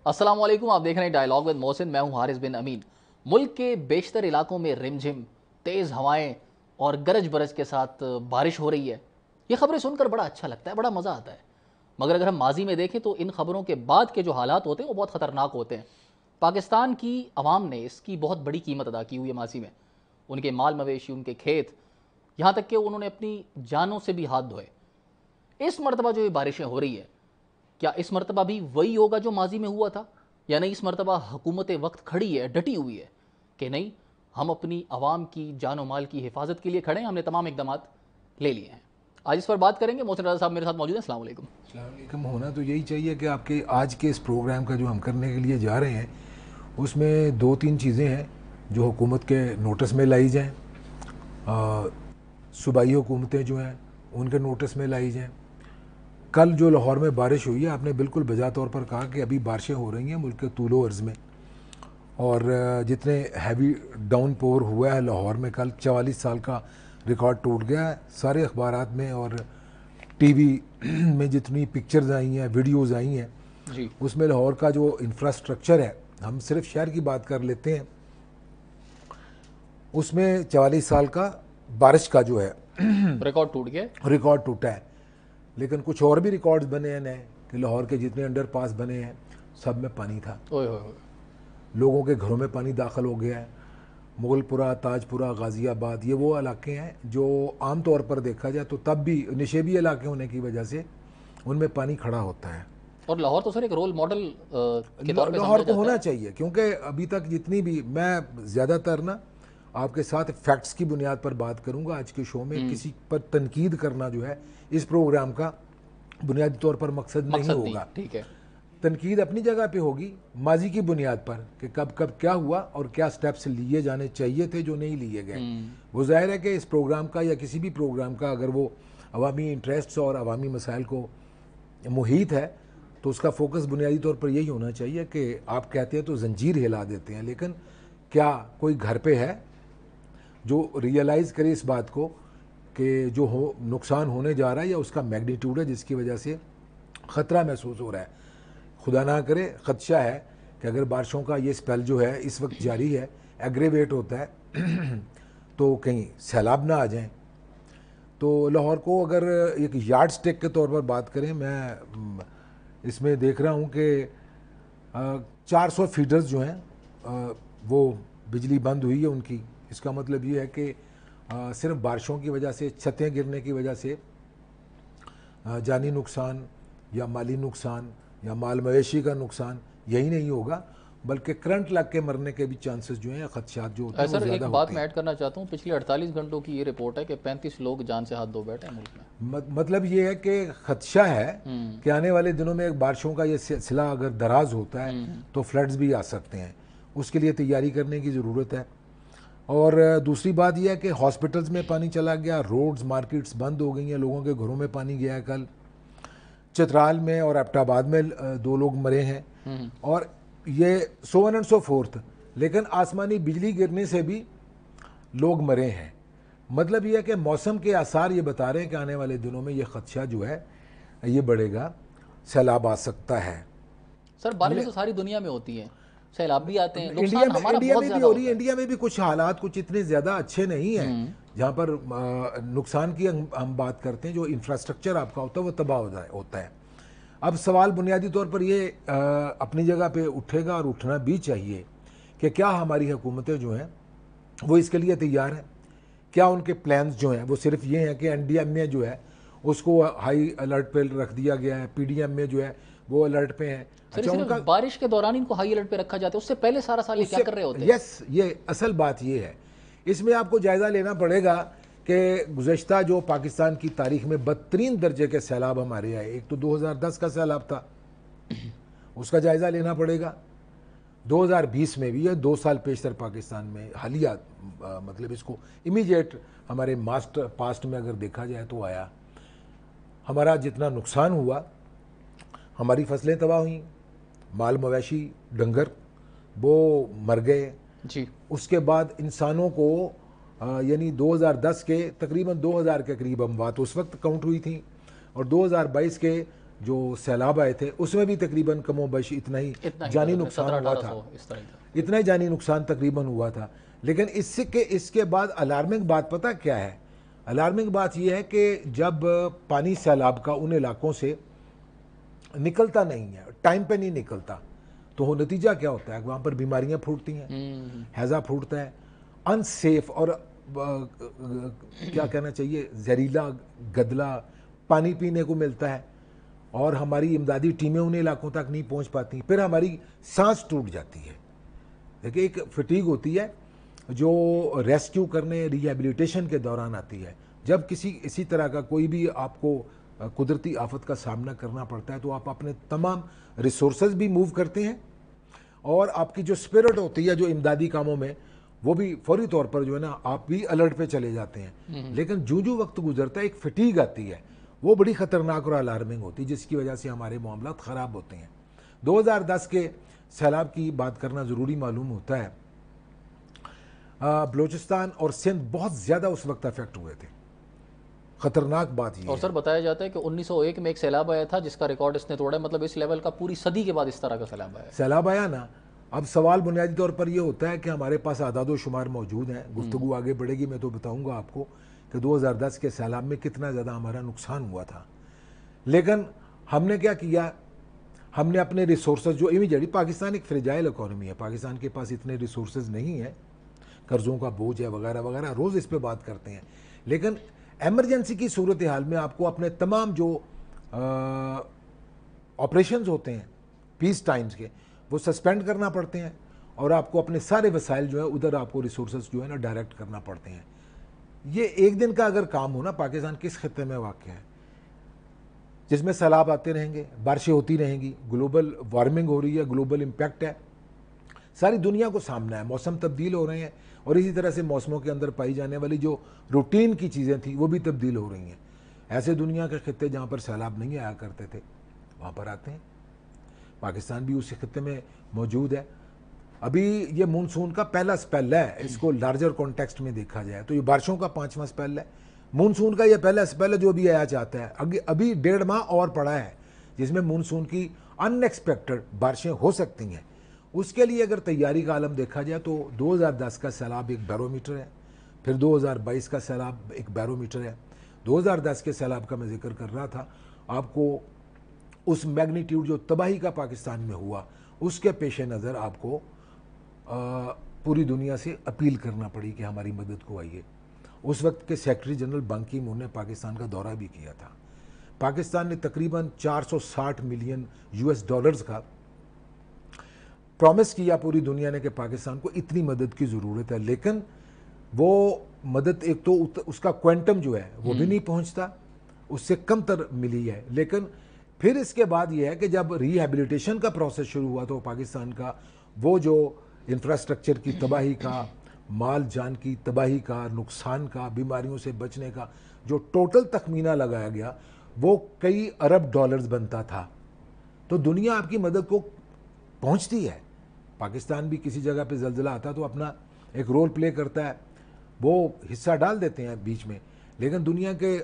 अस्सलाम वालेकुम, आप देख रहे हैं डायलॉग विद मोहसिन। मैं हूं हारिस बिन अमीन। मुल्क के बेशतर इलाकों में रिमझिम तेज़ हवाएं और गरज बरज के साथ बारिश हो रही है। ये खबरें सुनकर बड़ा अच्छा लगता है, बड़ा मज़ा आता है। मगर अगर हम माजी में देखें तो इन खबरों के बाद के जो हालात होते हैं वो बहुत ख़तरनाक होते हैं। पाकिस्तान की आवाम ने इसकी बहुत बड़ी कीमत अदा की हुई है माजी में। उनके माल मवेशी, उनके खेत, यहाँ तक कि उन्होंने अपनी जानों से भी हाथ धोए। इस मरतबा जो ये बारिशें हो रही है, क्या इस मरतबा भी वही होगा जो माजी में हुआ था, या नहीं इस मरतबा हुकूमत वक्त खड़ी है, डटी हुई है कि नहीं, हम अपनी आवाम की जानो माल की हिफाजत के लिए खड़े हैं, हमने तमाम इकदाम ले लिए हैं। आज इस पर बात करेंगे। मोहसिन रज़ा साहब मेरे साथ मौजूद हैं। अस्सलाम वालेकुम। अस्सलाम वालेकुम। होना तो यही चाहिए कि आपके आज के इस प्रोग्राम का जो हम करने के लिए जा रहे हैं उसमें दो तीन चीज़ें हैं जो हुकूमत के नोटिस में लाई जाएं, सूबाई हुकूमतें जो हैं उनके नोटिस में लाई जाएं। कल जो लाहौर में बारिश हुई है, आपने बिल्कुल बजा तौर पर कहा कि अभी बारिशें हो रही हैं मुल्क के तूलो अर्ज़ में, और जितने हैवी डाउन पोर हुआ है लाहौर में, कल 44 साल का रिकॉर्ड टूट गया है। सारे अखबारात में और टीवी में जितनी पिक्चर्स आई हैं, वीडियोस आई हैं, जी, उसमें लाहौर का जो इंफ्रास्ट्रक्चर है, हम सिर्फ शहर की बात कर लेते हैं, उसमें 44 साल का बारिश का जो है रिकॉर्ड टूट गया। रिकॉर्ड टूटा है। लेकिन कुछ और भी रिकॉर्ड्स बने हैं नए कि लाहौर के जितने अंडरपास बने हैं सब में पानी था, ओए होए होए। लोगों के घरों में पानी दाखिल हो गया है। मुगलपुरा, ताजपुरा, गाज़ियाबाद, ये वो इलाके हैं जो आम तौर पर देखा जाए तो तब भी निशेबी इलाके होने की वजह से उनमें पानी खड़ा होता है। और लाहौर तो सर एक रोल मॉडल के तौर पे समझा लाहौर को जाता होना है। चाहिए, क्योंकि अभी तक जितनी भी, मैं ज़्यादातर ना आपके साथ फैक्ट्स की बुनियाद पर बात करूंगा आज के शो में। किसी पर तनकीद करना जो है इस प्रोग्राम का बुनियादी तौर पर मकसद नहीं मकसद नहीं, होगा। ठीक है। तनकीद अपनी जगह पे होगी माजी की बुनियाद पर कि कब कब क्या हुआ और क्या स्टेप्स लिए जाने चाहिए थे जो नहीं लिए गए। वो जाहिर है कि इस प्रोग्राम का या किसी भी प्रोग्राम का अगर वो अवामी इंटरेस्ट्स और अवामी मसाइल को मुहित है तो उसका फोकस बुनियादी तौर पर यही होना चाहिए कि आप कहते हैं तो जंजीर हिला देते हैं, लेकिन क्या कोई घर पे है जो रियलाइज़ करे इस बात को कि जो हो नुकसान होने जा रहा है या उसका मैग्नीट्यूड है जिसकी वजह से ख़तरा महसूस हो रहा है। खुदा ना करे, ख़दशा है कि अगर बारिशों का ये स्पेल जो है इस वक्त जारी है, एग्रेवेट होता है तो कहीं सैलाब ना आ जाएं। तो लाहौर को अगर एक यार्ड स्टिक के तौर पर बात करें, मैं इसमें देख रहा हूँ कि 400 फीडर्स जो हैं वो बिजली बंद हुई है उनकी। इसका मतलब ये है कि सिर्फ बारिशों की वजह से, छतें गिरने की वजह से जानी नुकसान या माली नुकसान या माल मवेशी का नुकसान यही नहीं होगा, बल्कि करंट लग के मरने के भी चांसेस जो हैं, खदशात जो होते हैं वो सर ज़्यादा एक बात होते मैं हैं। ऐड करना चाहता हूँ। पिछले 48 घंटों की ये रिपोर्ट है कि 35 लोग जान से हाथ धो बैठे हैं मुल्क में। मतलब ये है कि खदशा है कि आने वाले दिनों में बारिशों का ये सिलसिला अगर दराज होता है तो फ्लड्स भी आ सकते हैं। उसके लिए तैयारी करने की ज़रूरत है। और दूसरी बात यह है कि हॉस्पिटल्स में पानी चला गया, रोड्स, मार्केट्स बंद हो गई हैं, लोगों के घरों में पानी गया है। कल चित्राल में और एबटाबाद में 2 लोग मरे हैं, और ये so one and so fourth. लेकिन आसमानी बिजली गिरने से भी लोग मरे हैं। मतलब यह है कि मौसम के आसार ये बता रहे हैं कि आने वाले दिनों में ये खदशा जो है ये बढ़ेगा, सैलाब आ सकता है। सर बारिशें तो सारी दुनिया में होती हैं, सैलाब भी आते हैं, इंडिया नुकसान में हमारा इंडिया बहुत में भी ज़्यादा हो रही है। होता है। इंडिया में भी कुछ हालात कुछ इतने ज़्यादा अच्छे नहीं हैं जहाँ पर नुकसान की हम बात करते हैं। जो इंफ्रास्ट्रक्चर आपका होता है वो तबाह होता है। अब सवाल बुनियादी तौर पर ये अपनी जगह पे उठेगा और उठना भी चाहिए कि क्या हमारी हुकूमतें जो हैं वो इसके लिए तैयार हैं। क्या उनके प्लान्स जो हैं वो सिर्फ ये हैं कि एनडीएम में जो है उसको हाई अलर्ट पे रख दिया गया है, पीडीएम में जो है वो अलर्ट पे है। सर ये अच्छा, सिर्फ उनका बारिश के दौरान इनको हाई अलर्ट पे रखा जाता है, उससे पहले सारा साल ये क्या उससे कर रहे होते हैं? यस, ये असल बात ये है। इसमें आपको जायज़ा लेना पड़ेगा कि गुज़श्ता जो पाकिस्तान की तारीख में बदतरीन दर्जे के सैलाब हमारे आए, एक तो 2010 का सैलाब था, उसका जायज़ा लेना पड़ेगा। 2020 में भी है, 2 साल पेशतर पाकिस्तान में हालिया, मतलब इसको इमीडिएट हमारे मास्टर पास्ट में अगर देखा जाए तो आया। हमारा जितना नुकसान हुआ, हमारी फसलें तबाह हुई, माल मवेशी डंगर वो मर गए। जी, उसके बाद इंसानों को यानी 2010 के तकरीबन 2000 के करीब अमवात उस वक्त काउंट हुई थी, और 2022 के जो सैलाब आए थे उसमें भी तकरीबन कमोबश इतना ही जानी नुकसान हुआ था, इतना ही जानी नुकसान तकरीबन हुआ था। लेकिन इसके बाद अलार्मिंग बात पता क्या है? अलार्मिंग बात यह है कि जब पानी सैलाब का उन इलाकों से निकलता नहीं है, टाइम पे नहीं निकलता, तो नतीजा क्या होता है? वहाँ पर बीमारियाँ फूटती हैं, हैज़ा फूटता है, अनसेफ और क्या कहना चाहिए, जहरीला गदला पानी पीने को मिलता है, और हमारी इमदादी टीमें उन इलाकों तक नहीं पहुँच पाती। फिर हमारी सांस टूट जाती है। देखिए, एक फटीग होती है जो रेस्क्यू करने, रिहेबिलिटेशन के दौरान आती है। जब इसी तरह का कोई भी आपको कुदरती आफत का सामना करना पड़ता है तो आप अपने तमाम रिसोर्सेज भी मूव करते हैं, और आपकी जो स्पिरिट होती है जो इमदादी कामों में, वो भी फौरी तौर पर जो है ना आप भी अलर्ट पे चले जाते हैं। लेकिन जो वक्त गुजरता है एक फटीग आती है, वो बड़ी ख़तरनाक और अलार्मिंग होती है, जिसकी वजह से हमारे मामलात ख़राब होते हैं। 2010 के सैलाब की बात करना ज़रूरी मालूम होता है। बलूचिस्तान और सिंध बहुत ज़्यादा उस वक्त अफेक्ट हुए थे। ख़तरनाक बात ये और सर बताया जाता है कि 1901 में एक सैलाब आया था जिसका रिकॉर्ड इसने तोड़ा, मतलब इस लेवल का पूरी सदी के बाद इस तरह का सैलाब आया ना। अब सवाल बुनियादी तौर पर यह होता है कि हमारे पास आदाद शुमार मौजूद हैं, गुफ्तगू आगे बढ़ेगी मैं तो बताऊंगा आपको कि 2010 के सैलाब में कितना ज़्यादा हमारा नुकसान हुआ था। लेकिन हमने क्या किया, हमने अपने रिसोर्सेज जो इमीडिएटली, पाकिस्तान एक फ्रेजाइल इकॉनमी है, पाकिस्तान के पास इतने रिसोर्सेज नहीं है, कर्ज़ों का बोझ है वगैरह वगैरह, रोज़ इस पर बात करते हैं। लेकिन एमरजेंसी की सूरत हाल में आपको अपने तमाम जो ऑपरेशंस होते हैं पीस टाइम्स के, वो सस्पेंड करना पड़ते हैं, और आपको अपने सारे वसाइल जो है उधर आपको रिसोर्सेज जो है ना डायरेक्ट करना पड़ते हैं। ये एक दिन का अगर काम हो ना, पाकिस्तान किस खत्ते में वाक़ है जिसमें सैलाब आते रहेंगे, बारिशें होती रहेंगी, ग्लोबल वार्मिंग हो रही है, ग्लोबल इम्पैक्ट है, सारी दुनिया को सामना है, मौसम तब्दील हो रहे हैं, और इसी तरह से मौसमों के अंदर पाई जाने वाली जो रूटीन की चीज़ें थी वो भी तब्दील हो रही हैं। ऐसे दुनिया के खत्ते जहाँ पर सैलाब नहीं आया करते थे वहाँ पर आते हैं। पाकिस्तान भी उसी खत्ते में मौजूद है। अभी ये मानसून का पहला स्पेल है, इसको लार्जर कॉन्टेक्स्ट में देखा जाए तो ये बारिशों का 5वां स्पेल है। मानसून का ये पहला स्पेल है जो भी आया चाहता है। अभी 1.5 माह और पड़ा है जिसमें मानसून की अनएक्सपेक्टेड बारिशें हो सकती हैं। उसके लिए अगर तैयारी का आलम देखा जाए तो 2010 का सैलाब एक बैरोमीटर है, फिर 2022 का सैलाब एक बैरोमीटर है। 2010 के सैलाब का मैं जिक्र कर रहा था आपको, उस मैग्नीट्यूड जो तबाही का पाकिस्तान में हुआ उसके पेश नज़र आपको पूरी दुनिया से अपील करना पड़ी कि हमारी मदद को आइए। उस वक्त के सेक्रेटरी जनरल बान की मून ने पाकिस्तान का दौरा भी किया था। पाकिस्तान ने तकरीबन 460 मिलियन US डॉलर्स का प्रॉमिस किया पूरी दुनिया ने कि पाकिस्तान को इतनी मदद की ज़रूरत है, लेकिन वो मदद एक तो उसका क्वांटम जो है वो भी नहीं पहुंचता, उससे कम तर मिली है। लेकिन फिर इसके बाद ये है कि जब रिहेबिलिटेशन का प्रोसेस शुरू हुआ तो पाकिस्तान का वो जो इंफ्रास्ट्रक्चर की तबाही का, माल जान की तबाही का, नुकसान का, बीमारियों से बचने का जो टोटल तखमीना लगाया गया वो कई अरब डॉलर्स बनता था। तो दुनिया आपकी मदद को पहुंचती है। पाकिस्तान भी किसी जगह पे ज़लज़ला आता तो अपना एक रोल प्ले करता है, वो हिस्सा डाल देते हैं बीच में। लेकिन दुनिया के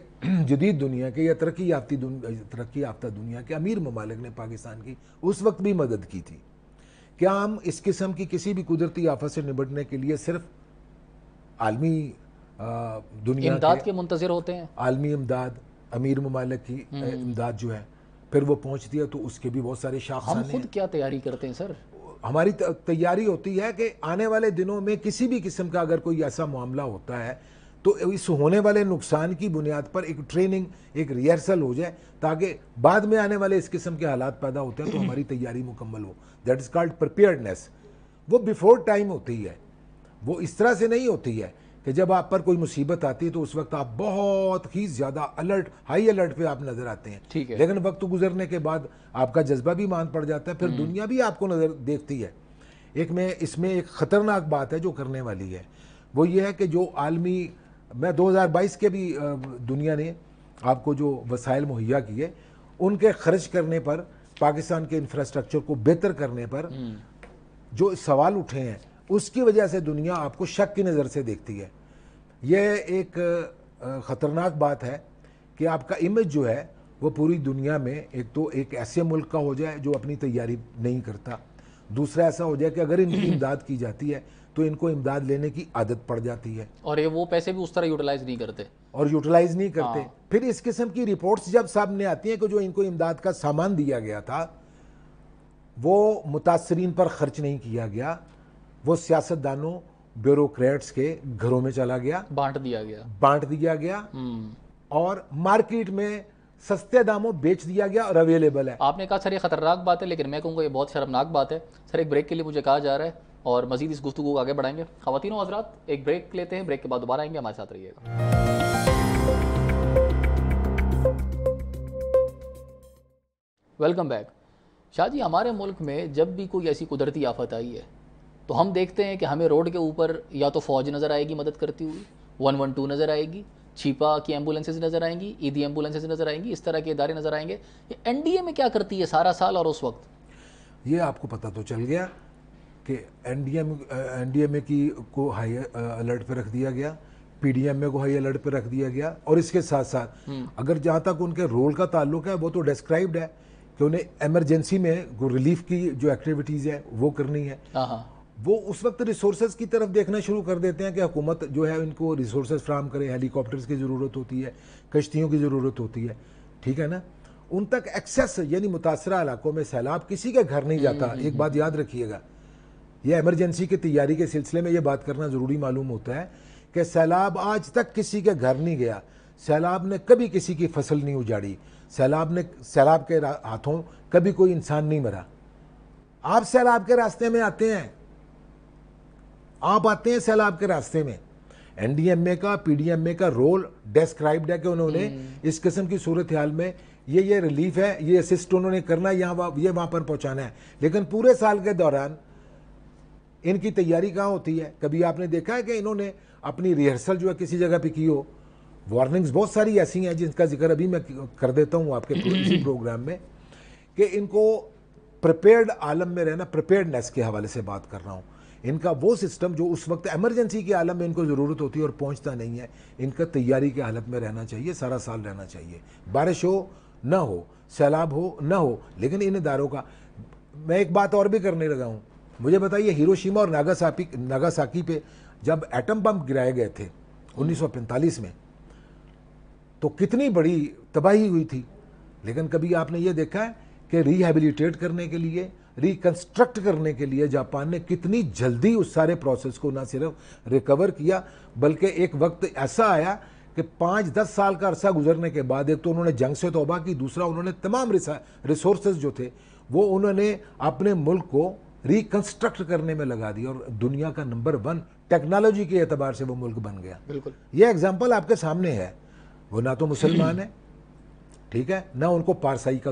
जदीद दुनिया के या तरक्की याफ्ता दुनिया के अमीर ममालिक ने पाकिस्तान की उस वक्त भी मदद की थी। क्या हम इस किस्म की किसी भी कुदरती आफत से निपटने के लिए सिर्फ आलमी दुनिया इमदाद के मुंतज़िर होते हैं? आलमी इमदाद, अमीर ममालिक की इमदाद जो है फिर वो पहुंचती है तो उसके भी बहुत सारे शाखाने। हम खुद क्या तैयारी करते हैं सर? हमारी तैयारी होती है कि आने वाले दिनों में किसी भी किस्म का अगर कोई ऐसा मामला होता है तो इस होने वाले नुकसान की बुनियाद पर एक ट्रेनिंग, एक रिहर्सल हो जाए ताकि बाद में आने वाले इस किस्म के हालात पैदा होते हैं तो हमारी तैयारी मुकम्मल हो। That is called preparedness. वो बिफोर टाइम होती है, वो इस तरह से नहीं होती है कि जब आप पर कोई मुसीबत आती है तो उस वक्त आप बहुत ही ज़्यादा अलर्ट, हाई अलर्ट पे आप नज़र आते हैं। ठीक है। लेकिन वक्त गुजरने के बाद आपका जज्बा भी मान पड़ जाता है, फिर दुनिया भी आपको नज़र देखती है। इसमें एक ख़तरनाक बात है जो करने वाली है, वो ये है कि जो आलमी 2022 के भी दुनिया ने आपको जो वसाइल मुहैया किए उनके खर्च करने पर, पाकिस्तान के इंफ्रास्ट्रक्चर को बेहतर करने पर जो सवाल उठे हैं उसकी वजह से दुनिया आपको शक की नज़र से देखती है। यह एक ख़तरनाक बात है कि आपका इमेज जो है वो पूरी दुनिया में एक तो एक ऐसे मुल्क का हो जाए जो अपनी तैयारी नहीं करता, दूसरा ऐसा हो जाए कि अगर इनकी इमदाद की जाती है तो इनको इमदाद लेने की आदत पड़ जाती है और ये वो पैसे भी उस तरह यूटिलाइज नहीं करते। और यूटिलाइज नहीं करते। फिर इस किस्म की रिपोर्ट्स जब सामने आती हैं कि जो इनको इमदाद का सामान दिया गया था वो मुतासरीन पर खर्च नहीं किया गया, वो सियासतदानों ब्यूरोक्रेट्स के घरों में चला गया, बांट दिया गया और मार्केट में सस्ते दामों बेच दिया गया और अवेलेबल है। आपने कहा सर ये खतरनाक बात है, लेकिन मैं कहूँगा ये बहुत शर्मनाक बात है। सर एक ब्रेक के लिए मुझे कहा जा रहा है और मजीद इस गुफ्तगू को आगे बढ़ाएंगे। ख़वातीनो हज़रात एक ब्रेक लेते हैं, ब्रेक के बाद दोबारा आएंगे, हमारे साथ रहिएगा। Welcome back. शाह जी, हमारे मुल्क में जब भी कोई ऐसी कुदरती आफत आई है तो हम देखते हैं कि हमें रोड के ऊपर या तो फ़ौज नज़र आएगी मदद करती हुई, 112 नज़र आएगी, छिपा की एम्बुलेंसेज नज़र आएंगी, ईदी एम्बुलेंसेज नज़र आएंगी, इस तरह के इदारे नज़र आएंगे। ये एनडीए में क्या करती है सारा साल और उस वक्त? ये आपको पता तो चल गया कि एनडीएमए की को हाई अलर्ट पे रख दिया गया, पीडीएमए को हाई अलर्ट पे रख दिया गया, और इसके साथ साथ अगर जहाँ तक उनके रोल का ताल्लुक है वो तो डिस्क्राइब्ड है कि उन्हें एमरजेंसी में रिलीफ की जो एक्टिविटीज़ है वो करनी है। वो उस वक्त रिसोर्सेज की तरफ देखना शुरू कर देते हैं कि हुकूमत जो है इनको रिसोर्सेज फ्राहम करे, हेलीकॉप्टर्स की ज़रूरत होती है, कश्तियों की ज़रूरत होती है, ठीक है ना। उन तक एक्सेस यानी मुतासरा इलाकों में सैलाब किसी के घर नहीं जाता। एक बात याद रखिएगा, यह एमरजेंसी की तैयारी के सिलसिले में ये बात करना ज़रूरी मालूम होता है कि सैलाब आज तक किसी के घर नहीं गया, सैलाब ने कभी किसी की फसल नहीं उजाड़ी, सैलाब के हाथों कभी कोई इंसान नहीं मरा। आप सैलाब के रास्ते में आते हैं, आप आते हैं सैलाब के रास्ते में। एनडीएमए का पीडीएमए का रोल डिस्क्राइब्ड है कि उन्होंने इस किस्म की सूरत हाल में ये रिलीफ है, ये असिस्ट उन्होंने करना है, ये वहाँ पर पहुँचाना है। लेकिन पूरे साल के दौरान इनकी तैयारी कहाँ होती है? कभी आपने देखा है कि इन्होंने अपनी रिहर्सल जो है किसी जगह पे की हो? वार्निंग्स बहुत सारी ऐसी हैं जिनका जिक्र अभी मैं कर देता हूँ आपके इसी प्रोग्राम में, कि इनको प्रिपेयर्ड आलम में रहना, प्रिपेयर्डनेस के हवाले से बात कर रहा हूँ। इनका वो सिस्टम जो उस वक्त एमरजेंसी के आलम में इनको ज़रूरत होती है और पहुँचता नहीं है, इनका तैयारी की हालत में रहना चाहिए, सारा साल रहना चाहिए, बारिश हो ना हो, सैलाब हो ना हो। लेकिन इन इदारों का मैं एक बात और भी करने लगा हूँ। मुझे बताइए, हिरोशिमा और नागासाकी पे जब एटम बम गिराए गए थे 1945 में, तो कितनी बड़ी तबाही हुई थी। लेकिन कभी आपने ये देखा है कि रिहेबिलिटेट करने के लिए, रिकंस्ट्रक्ट करने के लिए जापान ने कितनी जल्दी उस सारे प्रोसेस को ना सिर्फ रिकवर किया, बल्कि एक वक्त ऐसा आया कि 5-10 साल का अरसा गुजरने के बाद एक तो उन्होंने जंग से तौबा की, दूसरा उन्होंने तमाम रिसोर्सेज जो थे वो उन्होंने अपने मुल्क को रिकंस्ट्रक्ट करने में लगा दिया और दुनिया का नंबर 1 टेक्नोलॉजी के एतबार से वो मुल्क बन गया। बिल्कुल, ये एग्जाम्पल आपके सामने है। वो ना तो मुसलमान है, ठीक है, ना उनको पारसाई का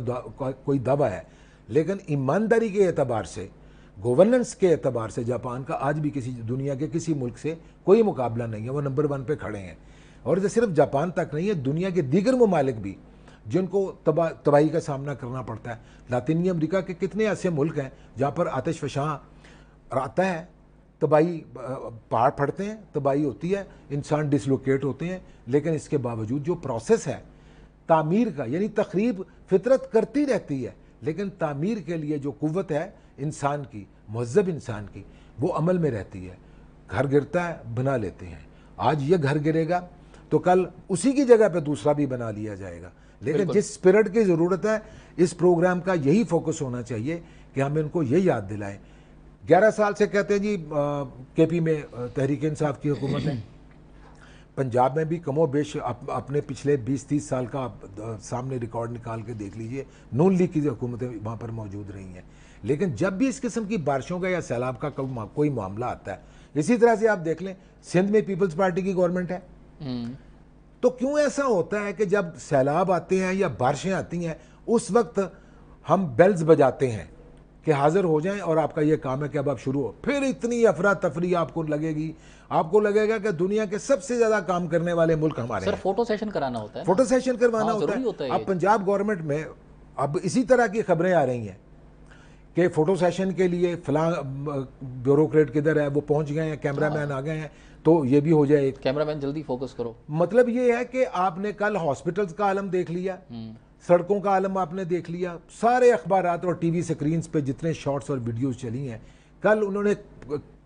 कोई दावा है, लेकिन ईमानदारी के एतबार से, गवर्नेंस के एतबार से जापान का आज भी किसी दुनिया के किसी मुल्क से कोई मुकाबला नहीं है। वो नंबर 1 पे खड़े हैं। और ये सिर्फ जापान तक नहीं है, दुनिया के दीगर ममालिक भी जिनको तबाही का सामना करना पड़ता है। लातिनी अमेरिका के कितने ऐसे मुल्क हैं जहाँ पर आतिश फशां आता है, तबाही, पहाड़ फटते हैं, तबाही होती है, इंसान डिसलोकेट होते हैं, लेकिन इसके बावजूद जो प्रोसेस है तामीर का, यानी तखरीब फितरत करती रहती है, लेकिन तामीर के लिए जो कुव्वत है इंसान की, मुहज़्ज़ब इंसान की, वो अमल में रहती है। घर गिरता है, बना लेते हैं। आज ये घर गिरेगा तो कल उसी की जगह पे दूसरा भी बना लिया जाएगा। लेकिन जिस स्पिरिट की ज़रूरत है, इस प्रोग्राम का यही फोकस होना चाहिए कि हम इनको ये याद दिलाएं। 11 साल से कहते हैं जी केपी में तहरीक इंसाफ की हुकूमत है, पंजाब में भी कमो बेश अपने पिछले 20-30 साल का सामने रिकॉर्ड निकाल के देख लीजिए, नून लीग की हुकूमतें वहाँ पर मौजूद रही हैं। लेकिन जब भी इस किस्म की बारिशों का या सैलाब का कोई मामला आता है, इसी तरह से आप देख लें सिंध में पीपल्स पार्टी की गवर्नमेंट है, तो क्यों ऐसा होता है कि जब सैलाब आते हैं या बारिशें आती हैं उस वक्त हम बेल्स बजाते हैं कि हाजिर हो जाएं और आपका ये काम है कि अब आप शुरू हो, फिर इतनी अफरा तफरी आपको लगेगा कि दुनिया के सबसे ज्यादा काम करने वाले मुल्क हमारे सर, फोटो सेशन कराना होता है, फोटो सेशन करवाना होता है। अब पंजाब गवर्नमेंट में अब इसी तरह की खबरें आ रही हैं कि फोटो सेशन के लिए फलां ब्यूरोक्रेट किधर है, वो पहुंच गए हैं, कैमरामैन आ गए हैं, तो ये भी हो जाए। कैमरामैन जल्दी फोकस करो। मतलब ये है कि आपने कल हॉस्पिटल्स का आलम देख लिया, सड़कों का आलम आपने देख लिया, सारे अखबारात और टीवी स्क्रीन्स पे जितने शॉर्ट्स और वीडियोस चली हैं, कल उन्होंने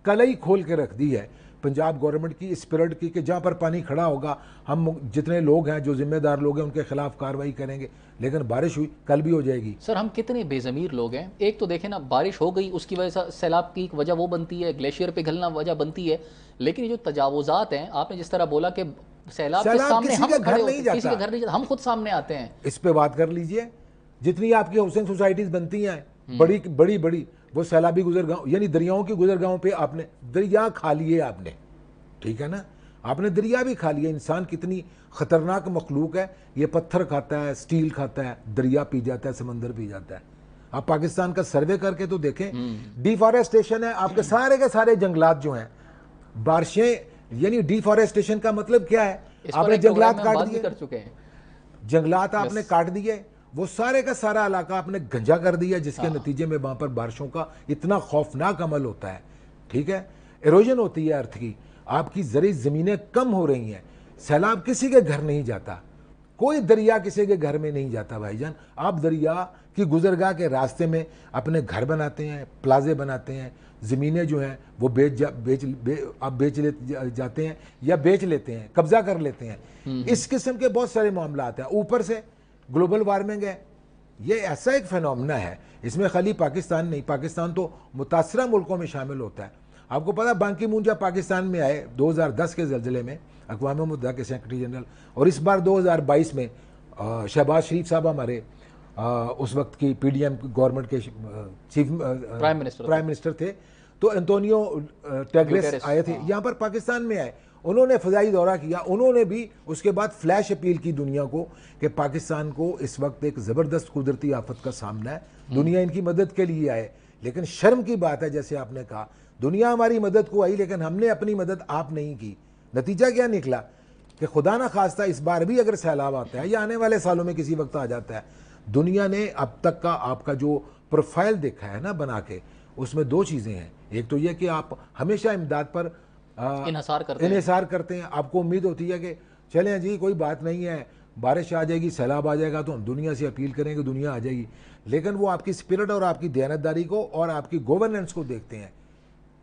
कलई खोल के रख दी है पंजाब गवर्नमेंट की स्पिरिट की कि जहाँ पर पानी खड़ा होगा हम जितने लोग हैं जो जिम्मेदार लोग हैं उनके खिलाफ कार्रवाई करेंगे। लेकिन बारिश हुई, कल भी हो जाएगी। सर हम कितने बेज़मीर लोग हैं। एक तो देखें ना, बारिश हो गई उसकी वजह से सैलाब की वजह वो बनती है, ग्लेशियर पिघलना वजह बनती है, लेकिन ये जो तजावुजात हैं, आपने जिस तरह बोला कि सैलाब के सामने हम खड़े होते हैं, किसी के घर नहीं जाता, हम खुद सामने आते हैं। इस पे बात कर लीजिए। जितनी आपकी हाउसिंग सोसाइटीज बनती हैं बड़ी बड़ी बड़ी, वो सैलाबी गुजरगांव यानी दरियाओं की गुजरगांव पे आपने दरिया खा लिए आपने, ठीक है ना, आपने दरिया भी खा लिया। इंसान कितनी खतरनाक मखलूक है, ये पत्थर खाता है, स्टील खाता है, दरिया पी जाता है, समंदर पी जाता है। आप पाकिस्तान का सर्वे करके तो देखें, डिफॉरेस्टेशन है, आपके सारे के सारे जंगलात जो हैं, बारिशें यानी डिफॉरेस्टेशन का मतलब क्या है, आपने जंगलात काट दिए, कर चुके हैं, जंगलात आपने काट दिए, वो सारे का सारा इलाका आपने गंजा कर दिया, जिसके नतीजे में वहां पर बारिशों का इतना खौफनाक अमल होता है, ठीक है, इरोजन होती है अर्थ की, आपकी जरी जमीनें कम हो रही हैं, सैलाब किसी के घर नहीं जाता, कोई दरिया किसी के घर में नहीं जाता भाईजान। आप दरिया की गुजरगाह के रास्ते में अपने घर बनाते हैं, प्लाजे बनाते हैं, ज़मीनें जो हैं वो आप बेच जाते हैं या बेच लेते हैं, कब्जा कर लेते हैं। इस किस्म के बहुत सारे मामला आते हैं। ऊपर से ग्लोबल वार्मिंग है, ये ऐसा एक फिनोमेना है, इसमें खाली पाकिस्तान नहीं, पाकिस्तान तो मुतासरा मुल्कों में शामिल होता है। आपको पता, बान की मून जब पाकिस्तान में आए 2010 के ज़लज़ले में, अक़वाम मुत्तहिदा के सेक्रेटरी जनरल, और इस बार 2022 में शहबाज शरीफ साहब हमारे उस वक्त की पीडीएम गवर्नमेंट के चीफ प्राइम मिनिस्टर थे, तो एंटोनियो टेग्रेस आए थे यहाँ पर, पाकिस्तान में आए, उन्होंने फ़ज़ाई दौरा किया, उन्होंने भी उसके बाद फ्लैश अपील की दुनिया को कि पाकिस्तान को इस वक्त एक ज़बरदस्त कुदरती आफत का सामना है, दुनिया इनकी मदद के लिए आए। लेकिन शर्म की बात है, जैसे आपने कहा, दुनिया हमारी मदद को आई लेकिन हमने अपनी मदद आप नहीं की। नतीजा क्या निकला कि खुदा ना खास्ता इस बार भी अगर सैलाब आता है या आने वाले सालों में किसी वक्त आ जाता है, दुनिया ने अब तक का आपका जो प्रोफाइल देखा है ना बना के, उसमें दो चीज़ें हैं। एक तो यह कि आप हमेशा इमदाद पर इन्हिसार करते हैं, आपको उम्मीद होती है कि चलें जी कोई बात नहीं है, बारिश आ जाएगी, सैलाब आ जाएगा तो हम दुनिया से अपील करेंगे, दुनिया आ जाएगी। लेकिन वो आपकी स्पिरिट और आपकी दयानतदारी को और आपकी गवर्नेंस को देखते हैं,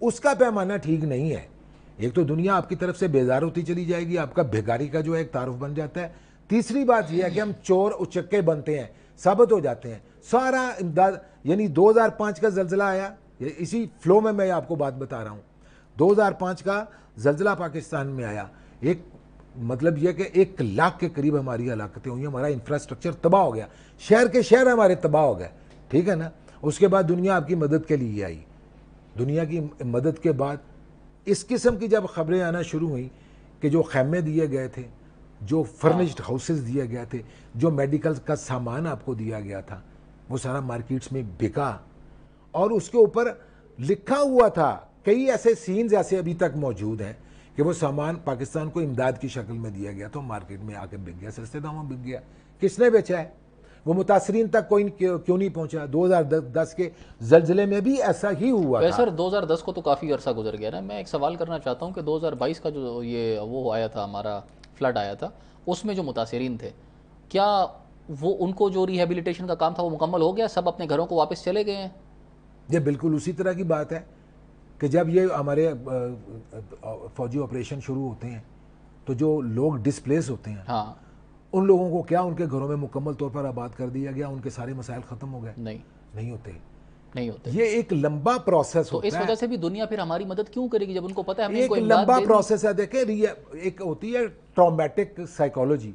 उसका पैमाना ठीक नहीं है। एक तो दुनिया आपकी तरफ से बेजार होती चली जाएगी, आपका भिखारी का जो है एक तारुफ बन जाता है। तीसरी बात यह है कि हम चोर उचक्के बनते हैं, साबित हो जाते हैं। सारा इमदाद यानी 2005 का जल्जला आया, इसी फ्लो में मैं आपको बात बता रहा हूँ, 2005 का जल्जला पाकिस्तान में आया, एक मतलब यह कि 1 लाख के करीब हमारी हलाकतें हुई, हमारा इंफ्रास्ट्रक्चर तबाह हो गया, शहर के शहर हमारे तबाह हो गए, ठीक है ना। उसके बाद दुनिया आपकी मदद के लिए आई, दुनिया की मदद के बाद इस किस्म की जब खबरें आना शुरू हुई कि जो खैमे दिए गए थे, जो फर्निश्ड हाउसेस दिए गए थे, जो मेडिकल का सामान आपको दिया गया था, वो सारा मार्केट्स में बिका, और उसके ऊपर लिखा हुआ था, कई ऐसे सीन्स ऐसे अभी तक मौजूद हैं कि वो सामान पाकिस्तान को इमदाद की शक्ल में दिया गया, तो मार्केट में आके बिक गया, सस्ते दामों में बिक गया। किसने बेचा है? वो मुतासरीन तक कोई क्यों नहीं पहुंचा? 2010 के जल्जले में भी ऐसा ही हुआ था। सर 2010 को तो काफ़ी अरसा गुजर गया ना। मैं एक सवाल करना चाहता हूँ कि 2022 का जो ये वो आया था, हमारा फ्लड आया था, उसमें जो मुतासरीन थे, क्या वो उनको जो रिहेबिलिटेशन का काम था वो मुकम्मल हो गया, सब अपने घरों को वापस चले गए हैं? ये बिल्कुल उसी तरह की बात है कि जब ये हमारे फौजी ऑपरेशन शुरू होते हैं तो जो लोग डिस्प्लेस होते हैं, हाँ, उन लोगों को क्या उनके घरों में मुकम्मल तौर पर आबाद कर दिया गया, उनके सारे मसाइल ख़त्म हो गए? नहीं होते। ये एक लंबा प्रोसेस होता है। तो इस वजह से भी दुनिया फिर हमारी मदद क्यों करेगी जब उनको पता है हमने एक लंबा प्रोसेस है। देखें, एक होती है ट्रॉमेटिक साइकोलॉजी,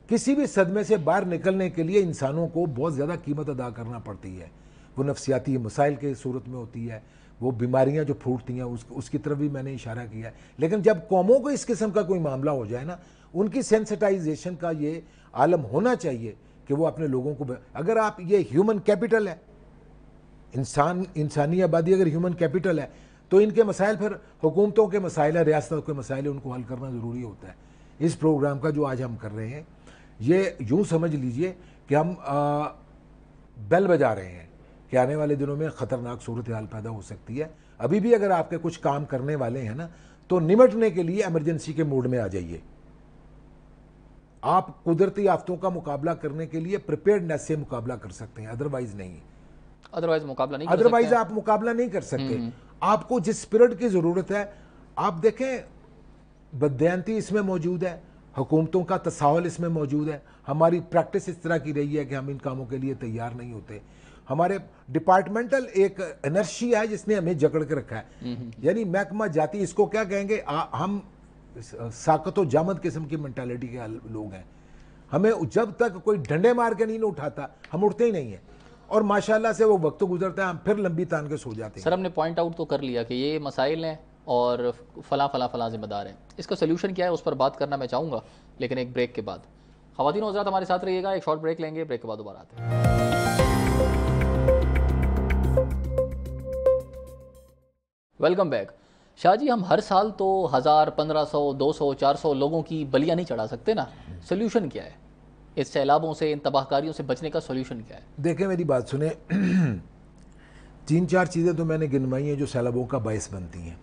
किसी भी सदमे से बाहर निकलने के लिए इंसानों को बहुत ज़्यादा कीमत अदा करना पड़ती है। वो नफ्सियाती मसाइल के सूरत में होती है, वो बीमारियां जो फूटती हैं उसकी तरफ भी मैंने इशारा किया है। लेकिन जब कौमों को इस किस्म का कोई मामला हो जाए ना, उनकी सेंसिटाइजेशन का ये आलम होना चाहिए कि वो अपने लोगों को, अगर आप ये ह्यूमन कैपिटल है, इंसानी आबादी अगर ह्यूमन कैपिटल है, तो इनके मसाइल फिर हुकूमतों के मसाइल है, रियासतों के मसाइल है, उनको हल करना ज़रूरी होता है। इस प्रोग्राम का जो आज हम कर रहे हैं, ये यूँ समझ लीजिए कि हम बेल बजा रहे हैं कि आने वाले दिनों में ख़तरनाक सूरत हाल पैदा हो सकती है। अभी भी अगर आपके कुछ काम करने वाले हैं ना, तो निमटने के लिए इमरजेंसी के मूड में आ जाइए। आप कुदरती आफतों का मुकाबला करने के लिए प्रिपेयर्डनेस से मुकाबला कर सकते हैं, अदरवाइज नहीं। अदरवाइज मुकाबला नहीं कर अदरवाइज सकते आप मुकाबला नहीं कर सकते। आपको जिस स्पिरिट की जरूरत है, आप देखें बदयांती इसमें मौजूद है, हुकूमतों का तसाहुल इसमें मौजूद है, हमारी प्रैक्टिस इस तरह की रही है कि हम इन कामों के लिए तैयार नहीं होते, हमारे डिपार्टमेंटल एक एनर्जी है जिसने हमें जकड़ के रखा है। यानी महकमा जाती, इसको क्या कहेंगे, हम साकतो जामद किस्म की मेंटालिटी के लोग हैं। हमें जब तक कोई डंडे मार के नहीं उठाता हम उठते ही नहीं है, और माशाल्लाह से वो वक्त गुजरता है, हम फिर लंबी तान के सो जाते हैं। सर हमने पॉइंट आउट तो कर लिया कि ये मसाइल हैं और फला जिम्मेदार हैं, इसका सोल्यूशन क्या है उस पर बात करना मैं चाहूँगा, लेकिन एक ब्रेक के बाद। ख़वातीन और हज़रात हमारे साथ रहिएगा, एक शॉर्ट ब्रेक लेंगे, ब्रेक के बाद दोबारा आते हैं। Welcome back. शाह जी, हम हर साल तो 1000, 1500, 200, 400 लोगों की बलियां नहीं चढ़ा सकते ना, सोल्यूशन क्या है इस सैलाबों से, इन तबाहकारियों से बचने का सोल्यूशन क्या है? देखें मेरी बात सुने, 3-4 चीज़ें तो मैंने गिनवाई हैं जो सैलाबों का बायस बनती हैं।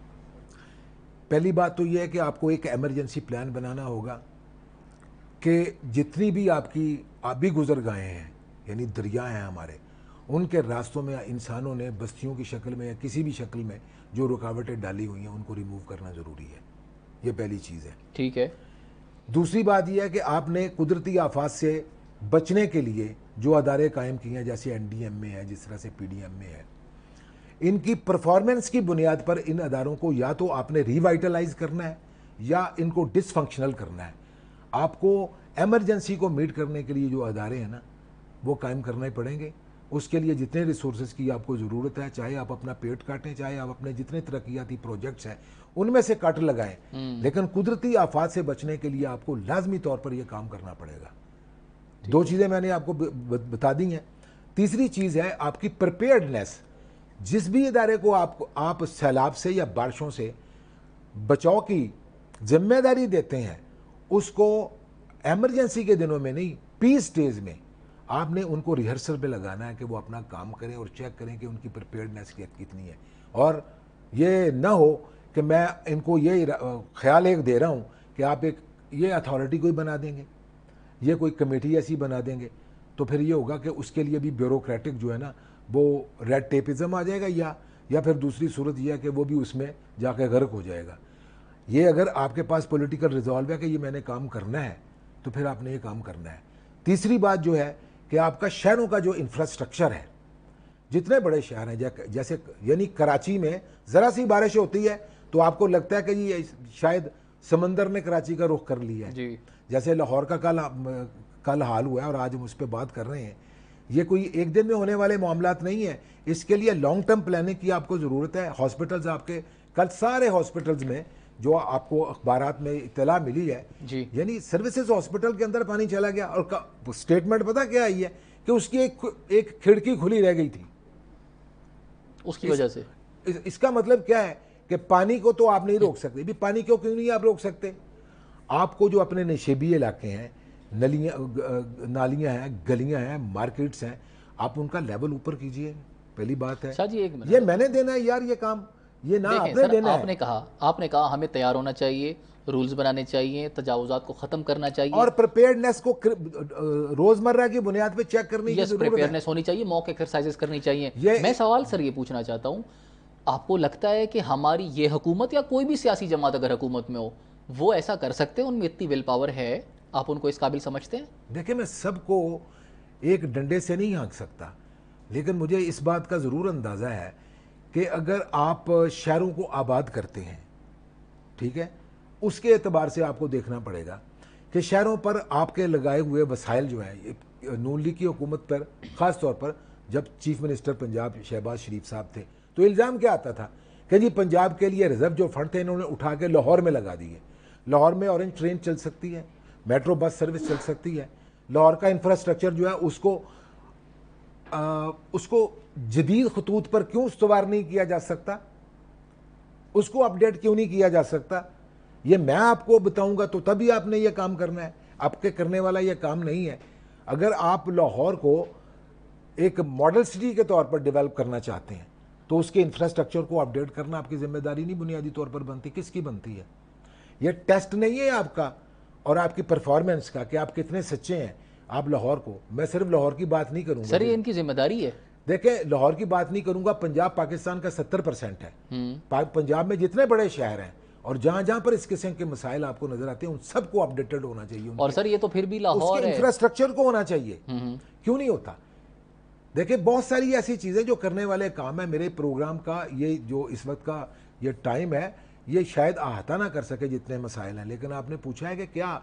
पहली बात तो यह है कि आपको एक एमरजेंसी प्लान बनाना होगा कि जितनी भी आपकी आबी गुजरगाहें हैं, यानी दरिया हैं हमारे, उनके रास्तों में इंसानों ने बस्तियों की शक्ल में या किसी भी शक्ल में जो रुकावटें डाली हुई हैं उनको रिमूव करना ज़रूरी है। ये पहली चीज़ है। ठीक है। दूसरी बात यह है कि आपने कुदरती आफात से बचने के लिए जो अदारे कायम किए हैं, जैसे एनडीएम में है, जिस तरह से पीडीएम में है, इनकी परफॉर्मेंस की बुनियाद पर इन अदारों को या तो आपने रिवाइटलाइज करना है या इनको डिसफंक्शनल करना है। आपको एमरजेंसी को मीट करने के लिए जो अदारे हैं ना, वो कायम करने पड़ेंगे। उसके लिए जितने रिसोर्सेज की आपको ज़रूरत है, चाहे आप अपना पेट काटें, चाहे आप अपने जितने तरक्याती प्रोजेक्ट्स हैं उनमें से कट लगाएं, लेकिन कुदरती आफात से बचने के लिए आपको लाजमी तौर पर यह काम करना पड़ेगा। 2 चीज़ें मैंने आपको बता दी हैं। तीसरी चीज़ है आपकी प्रिपेयर्डनेस। जिस भी इदारे को आप सैलाब से या बारिशों से बचाव की जिम्मेदारी देते हैं, उसको एमरजेंसी के दिनों में नहीं, पीस डेज में आपने उनको रिहर्सल पे लगाना है कि वो अपना काम करें और चेक करें कि उनकी प्रिपेयर्डनेस कितनी है। और ये ना हो कि मैं इनको ये ख्याल एक दे रहा हूँ कि आप एक ये अथॉरिटी कोई बना देंगे, ये कोई कमेटी ऐसी बना देंगे, तो फिर ये होगा कि उसके लिए भी ब्यूरोक्रेटिक जो है ना, वो रेड टेपिज्म आ जाएगा, या फिर दूसरी सूरत यह है कि वो भी उसमें जाके गर्क हो जाएगा। ये अगर आपके पास पॉलिटिकल रिजॉल्व है कि ये मैंने काम करना है, तो फिर आपने ये काम करना है। तीसरी बात जो है कि आपका शहरों का जो इंफ्रास्ट्रक्चर है, जितने बड़े शहर हैं, जैसे यानी कराची में ज़रा सी बारिश होती है तो आपको लगता है कि ये शायद समंदर ने कराची का रुख कर लिया है जी। जैसे लाहौर का कल हाल हुआ है और आज हम उस पर बात कर रहे हैं। ये कोई एक दिन में होने वाले मामलात नहीं है, इसके लिए लॉन्ग टर्म प्लानिंग की आपको ज़रूरत है। हॉस्पिटल्स आपके कल सारे हॉस्पिटल्स में जो आपको अखबारात में इत्तला मिली है जी, यानी सर्विसेज हॉस्पिटल के अंदर पानी चला गया, और स्टेटमेंट पता क्या आई है कि उसकी एक खिड़की खुली रह गई थी उसकी वजह से। इसका मतलब क्या है कि पानी को तो आप नहीं रोक सकते। भी पानी क्यों नहीं आप रोक सकते? आपको जो अपने नशेबी इलाके हैं, नालियाँ हैं, गलियाँ हैं, मार्केट्स हैं, आप उनका लेवल ऊपर कीजिए। पहली बात है। शाह जी एक मिनट, ये मैंने देना है यार, ये काम ये ना आपने देना है। आपने कहा हमें तैयार होना चाहिए, रूल्स बनाने चाहिए, तजावुजात को खत्म करना चाहिए और प्रिपेयर्डनेस को रोजमर्रा की बुनियाद पे चेक करने की जरूरत है। प्रिपेयर्डनेस होनी चाहिए, मॉक एक्सरसाइजेस करनी चाहिए। मैं सवाल सर ये पूछना चाहता हूँ, आपको लगता है कि हमारी ये हुकूमत या कोई भी सियासी जमात अगर हुकूमत में हो, वो ऐसा कर सकते हैं? उनमें इतनी विल पावर है? आप उनको इस काबिल समझते हैं? देखिए, मैं सबको एक डंडे से नहीं हाँक सकता, लेकिन मुझे इस बात का ज़रूर अंदाज़ा है कि अगर आप शहरों को आबाद करते हैं, ठीक है, उसके एतबार से आपको देखना पड़ेगा कि शहरों पर आपके लगाए हुए वसाइल जो हैं, नून लीग की हुकूमत पर ख़ास तौर पर जब चीफ मिनिस्टर पंजाब शहबाज शरीफ साहब थे, तो इल्ज़ाम क्या आता था कि जी पंजाब के लिए रिजर्व जो फंड थे इन्होंने उठा के लाहौर में लगा दिए। लाहौर में ऑरेंज ट्रेन चल सकती है, मेट्रो बस सर्विस चल सकती है, लाहौर का इंफ्रास्ट्रक्चर जो है उसको जदीद खतूत पर क्यों इस्तवार नहीं किया जा सकता, उसको अपडेट क्यों नहीं किया जा सकता? ये मैं आपको बताऊंगा तो तभी आपने ये काम करना है, आपके करने वाला ये काम नहीं है। अगर आप लाहौर को एक मॉडल सिटी के तौर पर डेवलप करना चाहते हैं तो उसके इंफ्रास्ट्रक्चर को अपडेट करना आपकी जिम्मेदारी नहीं बुनियादी तौर पर बनती, किसकी बनती है? ये टेस्ट नहीं है आपका और आपकी परफॉर्मेंस का कि आप कितने सच्चे हैं आप लाहौर को। मैं सिर्फ लाहौर की बात नहीं करूंगा सर, ये इनकी जिम्मेदारी है। देखें, लाहौर की बात नहीं करूंगा, पंजाब पाकिस्तान का 70% है। पंजाब में जितने बड़े शहर हैं और जहां जहां पर इस किस्म के मसाइल आपको नजर आते हैं उन सबको अपडेटेड होना चाहिए। और सर, ये तो फिर भी लाहौर उसके है, इंफ्रास्ट्रक्चर को होना चाहिए। क्यों नहीं होता? देखिए, बहुत सारी ऐसी चीजें जो करने वाले काम है। मेरे प्रोग्राम का ये जो इस वक्त का ये टाइम है, ये शायद अहाता ना कर सके जितने मसाइल हैं, लेकिन आपने पूछा है कि क्या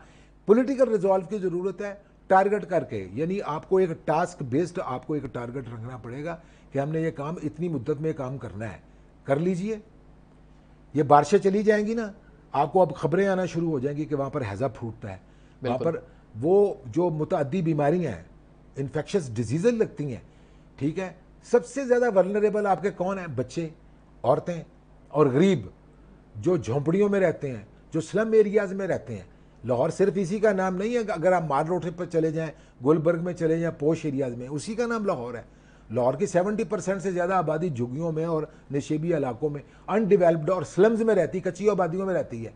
पॉलिटिकल रिजॉल्व की जरूरत है टारगेट करके, यानी आपको एक टास्क बेस्ड आपको एक टारगेट रखना पड़ेगा कि हमने ये काम इतनी मुद्दत में काम करना है, कर लीजिए। ये बारिशें चली जाएंगी ना, आपको अब खबरें आना शुरू हो जाएंगी कि वहां पर हैजा फूटता है, वहां पर वो जो मुतअद्दी बीमारियां हैं, इन्फेक्शस डिजीजेज लगती हैं, ठीक है। सबसे ज्यादा वल्नरेबल आपके कौन है? बच्चे, औरतें और गरीब जो झोंपड़ियों में रहते हैं, जो स्लम एरियाज में रहते हैं। लाहौर सिर्फ इसी का नाम नहीं है, अगर आप माल रोड पर चले जाएं, गुलबर्ग में चले जाएं, पोश एरियाज में, उसी का नाम लाहौर है। लाहौर की 70% से ज़्यादा आबादी झुग्गियों में और नशेबी इलाकों में, अनडिवेल्प्ड और स्लम्स में रहती, कच्ची आबादियों में रहती है।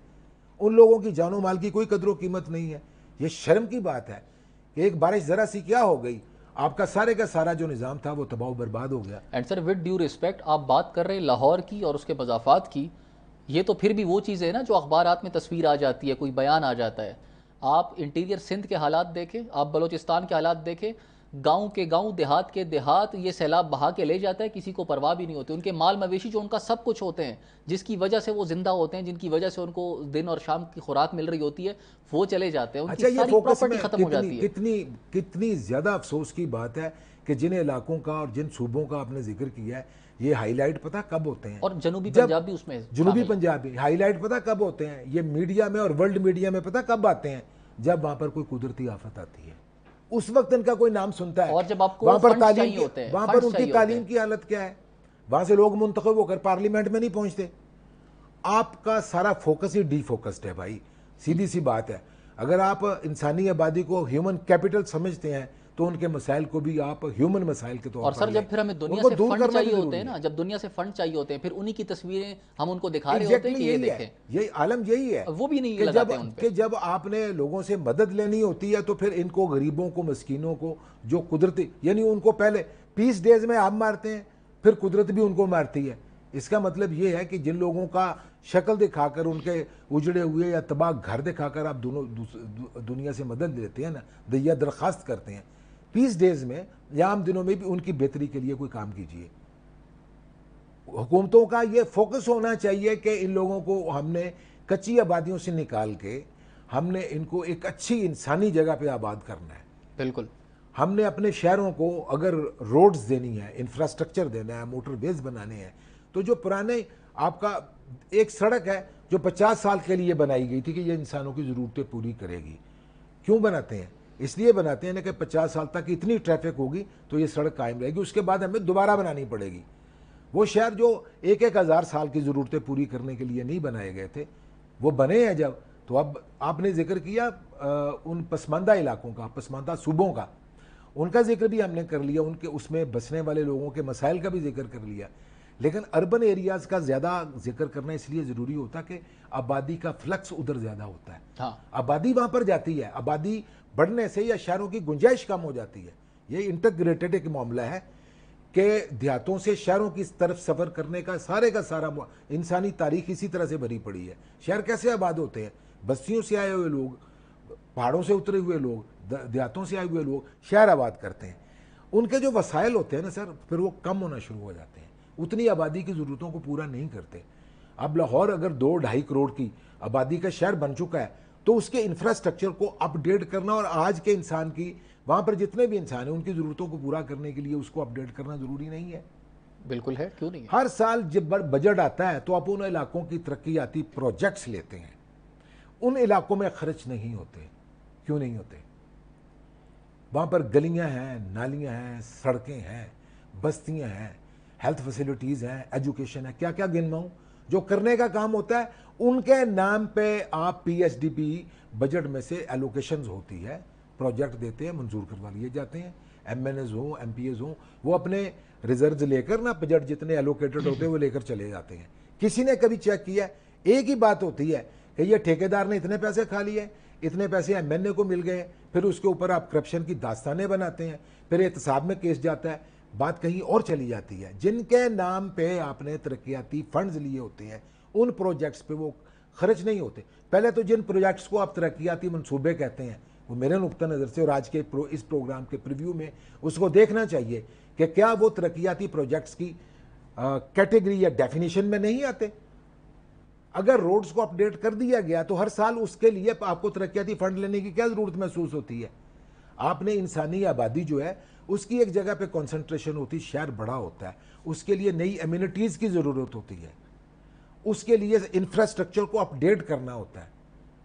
उन लोगों की जानो माल की कोई कदर कीमत नहीं है। ये शर्म की बात है कि एक बारिश ज़रा सी क्या हो गई, आपका सारे का सारा जो निज़ाम था वो तबाह बर्बाद हो गया। And sir, with due respect, आप बात कर रहे हैं लाहौर की और उसके मज़ाफ़ात की, ये तो फिर भी वो चीज़ है ना जो अखबारात में तस्वीर आ जाती है, कोई बयान आ जाता है। आप इंटीरियर सिंध के हालात देखें, आप बलोचिस्तान के हालात देखें, गांव के गांव, देहात के देहात, ये सैलाब बहा के ले जाता है, किसी को परवाह भी नहीं होती। उनके माल मवेशी जो उनका सब कुछ होते हैं, जिसकी वजह से वो जिंदा होते हैं, जिनकी वजह से उनको दिन और शाम की खुराक मिल रही होती है, वो चले जाते हैं, उनकी अच्छा, सारी प्रॉपर्टी खत्म हो जाती है। कितनी ज्यादा अफसोस की बात है कि जिन इलाकों का और जिन सूबों का आपने जिक्र किया है, ये हाईलाइट पता कब होते हैं? और जनूबी पंजाब भी उसमें, जनूबी पंजाब भी हाईलाइट पता कब होते हैं? ये मीडिया में और वर्ल्ड मीडिया में पता कब आते हैं? जब वहां पर कोई कुदरती आफत आती है, उस वक्त इनका कोई नाम सुनता है। और जब आपको वहां पर फंड्स चाहिए होते हैं, वहां पर उनकी तालीम की हालत क्या है? वहां से लोग मुंतखब होकर पार्लियामेंट में नहीं पहुंचते। आपका सारा फोकस ही डीफोकस्ड है भाई, सीधी सी बात है। अगर आप इंसानी आबादी को ह्यूमन कैपिटल समझते हैं तो उनके मसाइल को भी आप ह्यूमन मसाइल के तौर पर। और सर, जब फिर हमें दुनिया से फंड चाहिए होते हैं ना, जब दुनिया से फंड चाहिए होते हैं, फिर उन्हीं की तस्वीरें हम उनको दिखा रहे होते हैं कि ये देखें। यही आलम यही है, वो भी नहीं लगाते उन पे। कि जब आपने लोगों से मदद लेनी होती है तो फिर इनको गरीबों को, मस्कीनों को, जो कुदरती, यानी उनको पहले पीस डेज में आप मारते हैं, फिर कुदरत भी उनको मारती है। इसका मतलब ये है कि जिन लोगों का शक्ल दिखाकर, उनके उजड़े हुए या तबाह घर दिखाकर आप दोनों दुनिया से मदद लेते हैं ना, या दरख्वास्त करते हैं, पीस डेज में या आम दिनों में भी उनकी बेहतरी के लिए कोई काम कीजिए। हुकूमतों का ये फोकस होना चाहिए कि इन लोगों को हमने कच्ची आबादियों से निकाल के हमने इनको एक अच्छी इंसानी जगह पे आबाद करना है। बिल्कुल। हमने अपने शहरों को अगर रोड्स देनी है, इंफ्रास्ट्रक्चर देना है, मोटरवेज बनाने हैं, तो जो पुराने आपका एक सड़क है जो 50 साल के लिए बनाई गई थी कि ये इंसानों की ज़रूरतें पूरी करेगी, क्यों बनाते हैं? इसलिए बनाते हैं ना कि 50 साल तक इतनी ट्रैफिक होगी तो ये सड़क कायम रहेगी, उसके बाद हमें दोबारा बनानी पड़ेगी। वो शहर जो 1-1 हज़ार साल की ज़रूरतें पूरी करने के लिए नहीं बनाए गए थे, वो बने हैं जब। तो अब आपने जिक्र किया उन पसमानदा इलाकों का, पसमानदा सूबों का, उनका जिक्र भी हमने कर लिया, उनके उसमें बसने वाले लोगों के मसाइल का भी जिक्र कर लिया। लेकिन अर्बन एरियाज़ का ज़्यादा जिक्र करना इसलिए ज़रूरी होता कि आबादी का फ्लक्स उधर ज़्यादा होता है। हाँ। आबादी वहाँ पर जाती है, आबादी बढ़ने से या शहरों की गुंजाइश कम हो जाती है। ये इंटरग्रेटेड एक मामला है कि देहातों से शहरों की तरफ सफ़र करने का सारा इंसानी तारीख इसी तरह से भरी पड़ी है। शहर कैसे आबाद होते हैं? बस्तियों से आए हुए लोग, पहाड़ों से उतरे हुए लोग, देहातों से आए हुए लोग शहर आबाद करते हैं। उनके जो वसाइल होते हैं ना सर, फिर वो कम होना शुरू हो जाते हैं, उतनी आबादी की ज़रूरतों को पूरा नहीं करते। अब लाहौर अगर 2-2.5 करोड़ की आबादी का शहर बन चुका है तो उसके इंफ्रास्ट्रक्चर को अपडेट करना और आज के इंसान की, वहाँ पर जितने भी इंसान हैं उनकी ज़रूरतों को पूरा करने के लिए उसको अपडेट करना ज़रूरी नहीं है? बिल्कुल है, क्यों नहीं है? हर साल जब बजट आता है तो आप उन इलाकों की तरक्याती प्रोजेक्ट्स लेते हैं, उन इलाकों में खर्च नहीं होते। क्यों नहीं होते? वहाँ पर गलियाँ हैं, नालियाँ हैं, सड़कें हैं, बस्तियाँ हैं, हेल्थ फैसिलिटीज़ हैं, एजुकेशन है, क्या क्या गिनवाऊँ जो करने का काम होता है। उनके नाम पे आप पीएसडीपी बजट में से एलोकेशंस होती है, प्रोजेक्ट देते हैं, मंजूर करवा लिए जाते हैं। एमएनएस हो, एमपीएस हो, वो अपने रिजर्व लेकर ना, बजट जितने एलोकेटेड होते हैं वो लेकर चले जाते हैं। किसी ने कभी चेक किया? एक ही बात होती है कि ये ठेकेदार ने इतने पैसे खा लिए, इतने पैसे एमएनए को मिल गए, फिर उसके ऊपर आप करप्शन की दास्तानें बनाते हैं, फिर एहतसाब में केस जाता है, बात कहीं और चली जाती है। जिनके नाम पे आपने तरक्याती फंड्स लिए होते हैं उन प्रोजेक्ट्स पे वो खर्च नहीं होते। पहले तो जिन प्रोजेक्ट्स को आप तरक्याती मंसूबे कहते हैं, वो मेरे नुक्ता नज़र से और आज के इस प्रोग्राम के प्रीव्यू में उसको देखना चाहिए कि क्या वो तरक्याती प्रोजेक्ट्स की कैटेगरी या डेफिनेशन में नहीं आते। अगर रोड्स को अपडेट कर दिया गया तो हर साल उसके लिए आपको तरक्याती फंड लेने की क्या ज़रूरत महसूस होती है। आपने इंसानी आबादी जो है उसकी एक जगह पे कंसंट्रेशन होती, शहर बड़ा होता है, उसके लिए नई एम्यूनिटीज़ की ज़रूरत होती है, उसके लिए इंफ्रास्ट्रक्चर को अपडेट करना होता है।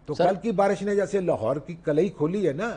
तो कल की बारिश ने जैसे लाहौर की कलई खोली है ना,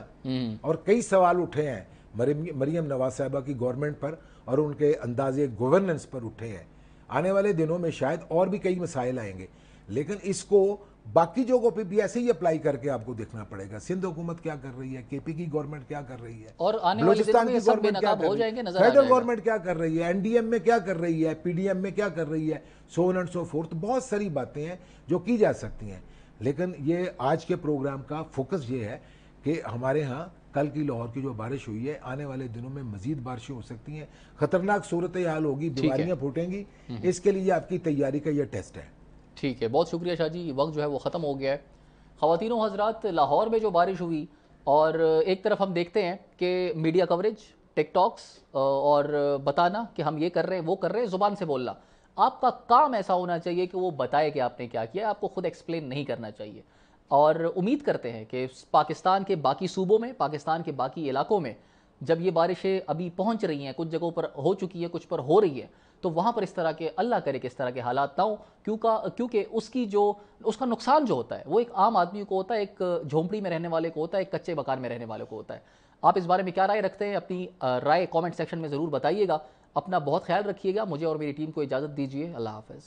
और कई सवाल उठे हैं मरियम नवाज साहिबा की गवर्नमेंट पर और उनके अंदाजे गवर्नेंस पर उठे हैं। आने वाले दिनों में शायद और भी कई मसाइल आएंगे, लेकिन इसको बाकी जगहों पे भी ऐसे ही अप्लाई करके आपको देखना पड़ेगा। सिंध हुकूमत क्या कर रही है, केपी की गवर्नमेंट क्या कर रही है, और आने वाले दिनों में सब बेनकाब हो जाएंगे, नजर आ जाएगा। फेडरल गवर्नमेंट क्या कर रही है, एनडीएम में क्या कर रही है, पीडीएम में क्या कर रही है, so on and so fourth. बहुत सारी बातें हैं जो की जा सकती हैं, लेकिन ये आज के प्रोग्राम का फोकस ये है कि हमारे यहाँ कल की लाहौर की जो बारिश हुई है, आने वाले दिनों में मजीद बारिशें हो सकती हैं, खतरनाक सूरत हाल होगी, बीमारियां फूटेंगी। इसके लिए आपकी तैयारी का यह टेस्ट है। ठीक है, बहुत शुक्रिया शाह जी, वक्त जो है वो ख़त्म हो गया है। ख़वातीनों हज़रात, लाहौर में जो बारिश हुई और एक तरफ हम देखते हैं कि मीडिया कवरेज, टिकटॉक्स और बताना कि हम ये कर रहे हैं वो कर रहे हैं, ज़ुबान से बोलना। आपका काम ऐसा होना चाहिए कि वो बताए कि आपने क्या किया, आपको खुद एक्सप्लेन नहीं करना चाहिए। और उम्मीद करते हैं कि पाकिस्तान के बाकी सूबों में, पाकिस्तान के बाकी इलाकों में जब ये बारिशें अभी पहुंच रही हैं, कुछ जगहों पर हो चुकी है, कुछ पर हो रही है, तो वहाँ पर इस तरह के, अल्लाह करे कि इस तरह के हालात ना हो, क्योंकि उसका नुकसान जो होता है वो एक आम आदमी को होता है, एक झोंपड़ी में रहने वाले को होता है, एक कच्चे मकान में रहने वाले को होता है। आप इस बारे में क्या राय रखते हैं? अपनी राय कमेंट सेक्शन में ज़रूर बताइएगा। अपना बहुत ख्याल रखिएगा। मुझे और मेरी टीम को इजाज़त दीजिए। अल्लाह हाफ़िज़।